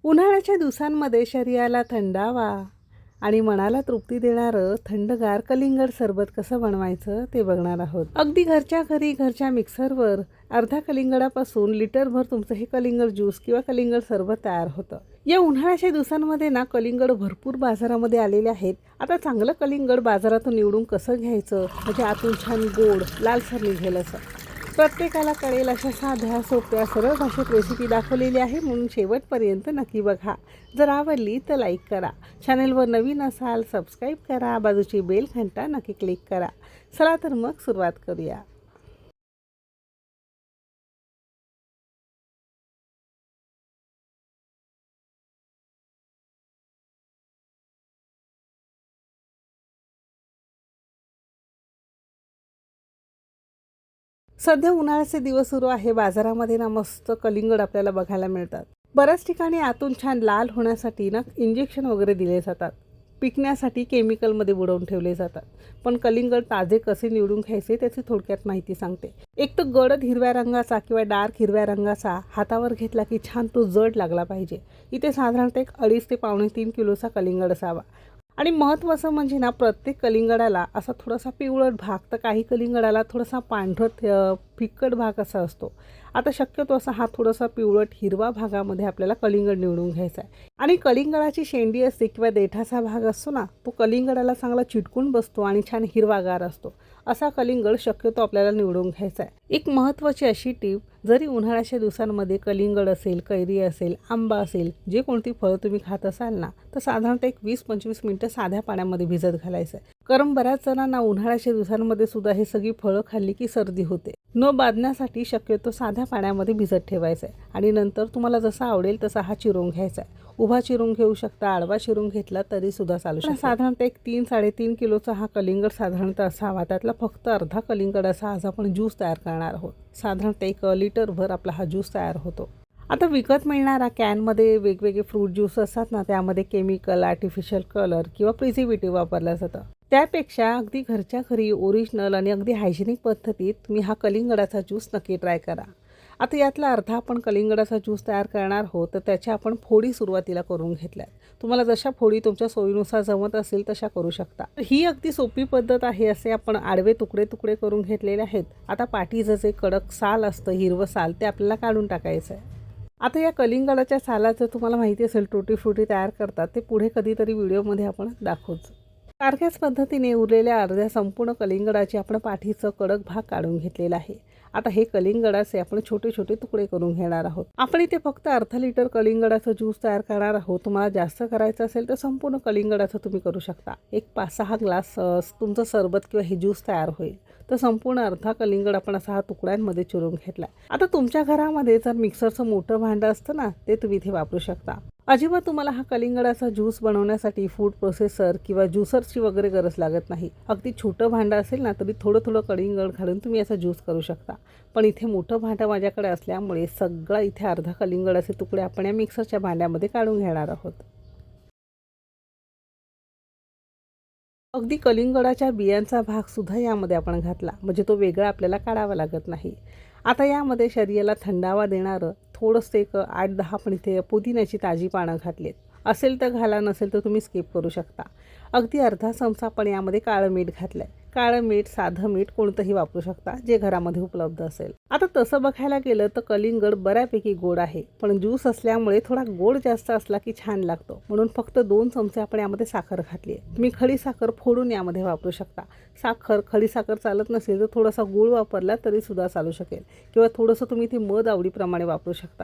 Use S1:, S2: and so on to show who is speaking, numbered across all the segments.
S1: उन्हाळ्याच्या दिवसांमध्ये शरीराला थंडावा आणि मनाला तृप्ती देणारं थंडगार कलिंगड सरबत कसं बनवायचं ते बघणार आहोत। अगदी घरच्या घरी घरच्या मिक्सरवर अर्धा कलिंगडापासून लिटरभर तुमचं हे कलिंगड ज्यूस किंवा कलिंगड सरबत तयार होतं। या उन्हाळ्याच्या दिवसांमध्ये ना कलिंगड भरपूर बाजारामध्ये आलेले आहेत। आता चांगलं कलिंगड बाजारातून निवडून कसं घ्यायचं म्हणजे आतून छान गोड लालसर निघेल असं प्रत्येकाला कळेल अशा साध्या सोप्या सरळ भाषेत रेसिपी दाखवलेली आहे, म्हणून शेवटपर्यंत नक्की बघा। जर आवडली तर लाईक करा, चॅनलवर नवीन असाल सबस्क्राईब करा, बाजूची बेल घंटा नक्की क्लिक करा। चला तर मग सुरुवात करूया। सध्या उन्हाळ्याचे दिवस सुरू आहे। बाजारामध्ये ना मस्त कलिंगड आपल्याला बघायला मिळतात। बऱ्याच ठिकाणी आतून छान लाल होण्यासाठी ना इंजेक्शन वगैरे दिले जातात, पिकण्यासाठी केमिकलमध्ये बुडवून ठेवले जातात। पण कलिंगड ताजे कसे निवडून घ्यायचे त्याची थोडक्यात माहिती सांगते। एक तर गडद हिरव्या रंगाचा किंवा डार्क हिरव्या रंगाचा हातावर घेतला की छान तो जड लागला पाहिजे। इथे साधारणतः 2.5 ते पावणे 3 किलोचा कलिंगड असावा। आणि महत्त्वाचं म्हणजे ना प्रत्येक कलिंगडाला असा थोडासा पिवळट भाग तर काही कलिंगडाला थोडासा पांढरट फिक्कट भाग असा असतो। आता शक्यतो असा हा थोडासा पिवळट हिरवा भागामध्ये आपल्याला कलिंगड निवडून घ्यायचा आहे। आणि कलिंगडाची शेंडी असते किंवा देठाचा भाग असतो ना, तो कलिंगडाला चांगला चिटकून बसतो आणि छान हिरवागार असतो। असा कलिंगड शक्यतो आपल्याला निवडून घ्यायचा आहे। एक महत्त्वाची अशी टीप, जरी उन्हाळ्याच्या दिवसांमध्ये कलिंगड असेल, कैरी असेल, आंबा असेल, जे कोणती फळं तुम्ही खात असाल ना, तर साधारणतः 20-25 मिनिटं साध्या पाण्यामध्ये भिजत घालायचं आहे। कारण बऱ्याच जणांना उन्हाळ्याच्या दिवसांमध्ये सुद्धा हे सगळी फळं खाल्ली की सर्दी होते। न बाधण्यासाठी शक्यतो साध्या पाण्यामध्ये भिजत ठेवायचं आहे। आणि नंतर तुम्हाला जसा आवडेल तसा हा चिरून घ्यायचा आहे। उभा चिरून घेऊ शकता, आडवा चिरून घेतला तरी सुद्धा चालू शकतो। साधारणतः 3-3.5 किलोचा हा कलिंगड साधारणतः असावा। त्यातला फक्त अर्धा कलिंगड असा आज आपण ज्यूस तयार करणार आहोत। साधारणतः 1 लिटरभर आपला हा ज्यूस तयार होतो। आता विकत मिळणारा कॅनमध्ये वेगवेगळे फ्रूट ज्यूस असतात ना, त्यामध्ये केमिकल, आर्टिफिशियल कलर किंवा प्रिझर्वेटिव्ह वापरलं जातं। त्यापेक्षा अगदी घरच्या घरी ओरिजिनल आणि अगदी हायजेनिक पद्धतीत तुम्ही हा कलिंगडाचा ज्यूस नक्की ट्राय करा। आता यातला अर्धा आपण कलिंगडाचा ज्यूस तयार करणार आहोत, तर त्याच्या आपण फोडी सुरुवातीला करून घेतल्या। तुम्हाला जशा फोडी तुमच्या सोयीनुसार जमत असेल तशा करू शकता। ही अगदी सोपी पद्धत आहे। असे आपण आडवे तुकडे तुकडे करून घेतलेले आहेत। आता पाठीचं जे कडक साल असतं, हिरवं साल, ते आपल्याला काढून टाकायचं आहे। आता या कलिंगडाच्या सालाचं तुम्हाला माहिती असेल टुटी फ्रुटी तयार करतात, ते पुढे कधीतरी व्हिडिओमध्ये आपण दाखवूच। सारख्याच पद्धतीने उरलेल्या अर्ध्या संपूर्ण कलिंगडाचे आपण पाठीचं कडक भाग काढून घेतलेला आहे। आता हे कलिंगडाचे आपण छोटे छोटे तुकडे करून घेणार आहोत। आपण इथे फक्त अर्धा लिटर कलिंगडाचं ज्यूस तयार करणार आहोत। तुम्हाला जास्त करायचं असेल तर संपूर्ण कलिंगडाचं तुम्ही करू शकता। एक 5-6 ग्लास तुमचं सरबत किंवा हे ज्यूस तयार होईल। तर संपूर्ण अर्धा कलिंगड आपण असा हा तुकड्यांमध्ये चिरून घेतला। आता तुमच्या घरामध्ये जर मिक्सरचं मोठं भांडं असतं ना, ते तुम्ही इथे वापरू शकता। अजिबात तुम्हाला हा कलिंगडाचा ज्यूस बनवण्यासाठी फूड प्रोसेसर किंवा ज्युसरची वगैरे गरज लागत नाही। अगदी छोटं भांडं असेल ना, तरी थोडं थोडं कलिंगड घालून तुम्ही याचा ज्यूस करू शकता। पण इथे मोठं भांडं माझ्याकडे असल्यामुळे सगळा इथे अर्धा कलिंगडाचे तुकडे आपण या मिक्सरच्या भांड्यामध्ये काढून घेणार आहोत। अगदी कलिंगडाच्या बियांचा भाग सुद्धा यामध्ये आपण घातला, म्हणजे तो वेगळा आपल्याला काढावा लागत नाही। आता यामध्ये शरीराला थंडावा देणारं थोडंसं एक 8-10 पण इथे पुदिन्याची ताजी पानं घातलीत। असेल तर घाला, नसेल तर तुम्ही स्किप करू शकता। अगदी अर्धा चमचा आपण यामध्ये काळं मीठ घातलंय। काळं मीठ, साधं मीठ कोणतंही वापरू शकता, जे घरामध्ये उपलब्ध असेल। आता तसं बघायला गेलं तर कलिंगड बऱ्यापैकी गोड आहे, पण ज्यूस असल्यामुळे थोडा गोड जास्त असला की छान लागतो, म्हणून फक्त 2 चमचे आपण यामध्ये साखर घातली आहे। तुम्ही खडी साखर फोडून यामध्ये वापरू शकता। खडी साखर चालत नसेल तर थोडासा गूळ वापरला तरी सुद्धा चालू शकेल, किंवा थोडंसं तुम्ही ते मध आवडीप्रमाणे वापरू शकता।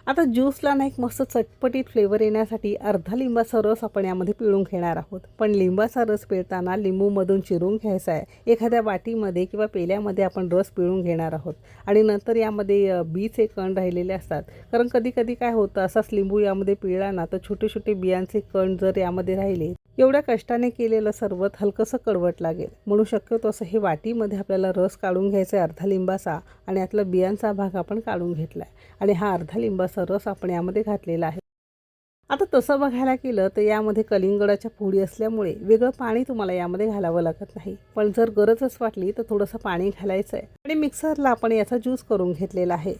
S1: आता ज्यूसला ना एक मस्त चटपटीत फ्लेवर येण्यासाठी अर्धा लिंबाचा रस आपण यामध्ये पिळून घेणार आहोत। पण लिंबाचा रस पिळताना लिंबूमधून चिरून घ्यायचा आहे। एखाद्या वाटीमध्ये किंवा पेल्यामध्ये आपण रस पिळून घेणार आहोत। आणि नंतर यामध्ये बीचे कण राहिलेले असतात, कारण कधी कधी काय होतं, असाच लिंबू यामध्ये पिळला ना तर छोटे छोटे बियांचे कण जर यामध्ये राहिले, एवढ्या कष्टाने केलेलं सरबत हलकंसं कडवट लागेल। म्हणून शक्यतो असं हे वाटीमध्ये आपल्याला रस काढून घ्यायचा आहे अर्धा लिंबाचा, आणि यातला बियांचा भाग आपण काढून घेतला आहे। आणि हा अर्धा लिंबाचा रस आपण यामध्ये घातलेला आहे। आता तसं बघायला गेलं तर यामध्ये कलिंगडाच्या फोडी असल्यामुळे वेगळं पाणी तुम्हाला यामध्ये घालावं लागत नाही, पण जर गरजच वाटली तर थोडंसं पाणी घालायचं आहे। आणि मिक्सरला आपण याचा ज्यूस करून घेतलेला आहे।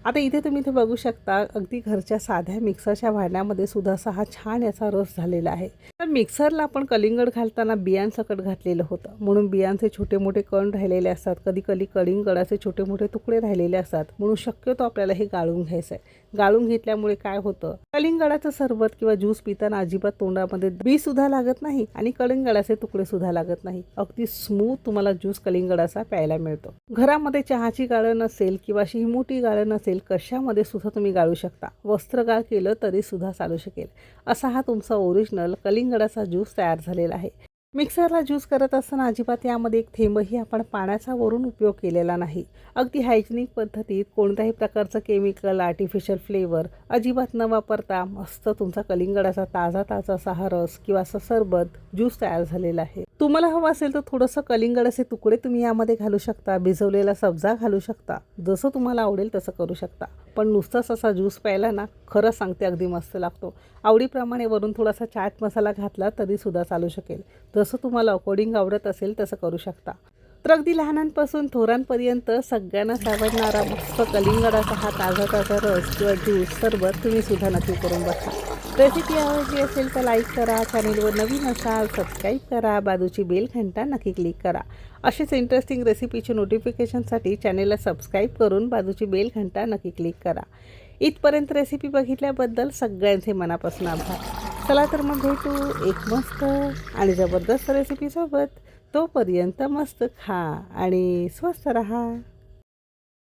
S1: आता इथे तुम्ही इथे बघू शकता अगदी घरच्या साध्या मिक्सरच्या भांड्यामध्ये सुद्धा असा हा छान याचा रस झालेला आहे. तर मिक्सरला आपण कलिंगड घालताना बियांसकट घातलेलं होतं, म्हणून बियांचे छोटे मोठे कण राहिलेले असतात, कधी कधी कलिंगडाचे छोटे मोठे तुकडे राहिलेले असतात, म्हणून शक्यतो आपल्याला हे गाळून घ्यायचं आहे. गाळून घेतल्यामुळे काय होतं, कलिंगडाचं सरबत किंवा ज्यूस पिताना अजिबात तोंडामध्ये बी सुद्धा लागत नाही आणि कलिंगडाचे तुकडे सुद्धा लागत नाही. अगदी स्मूथ तुम्हाला ज्यूस कलिंगडाचा प्यायला मिळतो. घरामध्ये चहाची गाळण नसेल किंवा अशी ही मोठी गाळण नसेल, कशामध्ये सुद्धा तुम्ही गाळू शकता. वस्त्रगाळ केलं तरी सुद्धा चालू शकेल. असा हा तुमचा ओरिजिनल कलिंगडाचा ज्यूस तयार झालेला आहे. मिक्सरला ज्यूस करत असताना अजिबात यामध्ये एक थेंबही आपण पाण्याचा वरून उपयोग केलेला नाही. अगदी हायजिनिक पद्धतीत कोणत्याही प्रकारचं केमिकल, आर्टिफिशियल फ्लेवर अजिबात न वापरता मस्त तुमचा कलिंगडाचा ताजा ताजा असा हा रस किंवा असं सरबत ज्यूस तयार झालेला आहे. तुम्हाला हवं असेल तर थोडंसं कलिंगडाचे तुकडे तुम्ही यामध्ये घालू शकता, भिजवलेला सब्जा घालू शकता, जसं तुम्हाला आवडेल तसं करू शकता. पण नुसताच असा ज्यूस प्यायला ना, खरं सांगते अगदी मस्त लागतो. आवडीप्रमाणे वरून थोडासा चाट मसाला घातला तरी सुद्धा चालू शकेल. जसं तुम्हाला अकॉर्डिंग आवडत असेल तसं करू शकता. तर अगदी लहानांपासून थोरांपर्यंत सगळ्यांनाच आवडणारा मस्त कलिंगडाचा हा ताजा ताजा रस किंवा ज्यूस सरबत तुम्ही सुद्धा नक्की करून बघा. रेसिपी आवडली असेल तर लाईक करा, चॅनेलवर नवीन असाल सबस्क्राईब करा, बाजूची बेल घंटा नक्की क्लिक करा. असेच इंटरेस्टिंग रेसिपीचे नोटिफिकेशनसाठी चॅनेलला सबस्क्राईब करून बाजूची बेल घंटा नक्की क्लिक करा. इथपर्यंत रेसिपी बघितल्याबद्दल सगळ्यांचे मनापासून आभार. चला तर मग भेटू एक मस्त आणि जबरदस्त रेसिपीसोबत. तोपर्यंत मस्त खा आणि स्वस्त रहा.